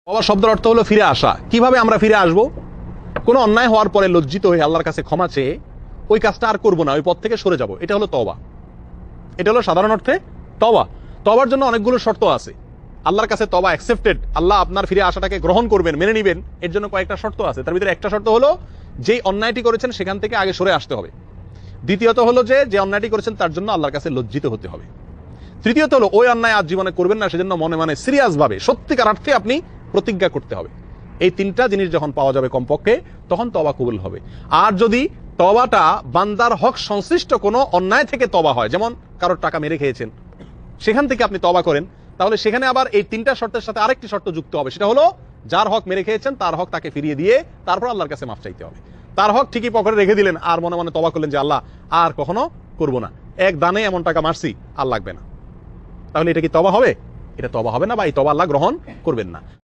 তওবা শব্দের অর্থ হলো ফিরে আসা। কিভাবে আমরা ফিরে আসব? কোনো অন্যায় হওয়ার পরে লজ্জিত হয়ে আল্লাহর কাছে ক্ষমা চেয়ে ওই কাজটা আর করবো না, ওই পথ থেকে সরে যাব, এটা হলো তওবা। এটা হলো সাধারণ অর্থে তওবা। তওবার জন্য অনেকগুলো শর্ত আছে। আল্লাহর কাছে তওবা অ্যাকসেপ্টেড, আল্লাহ আপনার ফিরে আসাটাকে গ্রহণ করবেন, মেনে নেবেন, এর জন্য কয়েকটা শর্ত আছে। তার ভিতরে একটা শর্ত হলো যেই অন্যায়টি করেছেন সেখান থেকে আগে সরে আসতে হবে। দ্বিতীয়ত হলো যে অন্যায়টি করেছেন তার জন্য আল্লাহর কাছে লজ্জিত হতে হবে। তৃতীয়ত হলো ওই অন্যায় আজ জীবনে করবেন না, সেজন্য মনে মনে সিরিয়াস ভাবে সত্যিকার অর্থে আপনি প্রতিজ্ঞা করতে হবে। এই তিনটা জিনিস যখন পাওয়া যাবে কমপক্ষে, তখন তওবা কবুল হবে। আর যদি তওবাটা বান্দার হক সংশ্লিষ্ট কোনো অন্যায় থেকে তওবা হয়, যেমন কারোর টাকা মেরে খেয়েছেন, সেখান থেকে আপনি তওবা করেন, তাহলে সেখানে আবার এই তিনটা শর্তের সাথে আরেকটি শর্ত যুক্ত হবে। সেটা হলো যার হক মেরে খেয়েছেন তার হক তাকে ফিরিয়ে দিয়ে তারপর আল্লাহর কাছে মাফ চাইতে হবে। তার হক ঠিকই পকেটে রেখে দিলেন আর মনে মনে তওবা করলেন যে আল্লাহ আর কখনো করবো না, এক দানে এমন টাকা মারছি আর লাগবে না, তাহলে এটা কি তওবা হবে? এটা তওবা হবে না, বা এই তওবা আল্লাহ গ্রহণ করবেন না।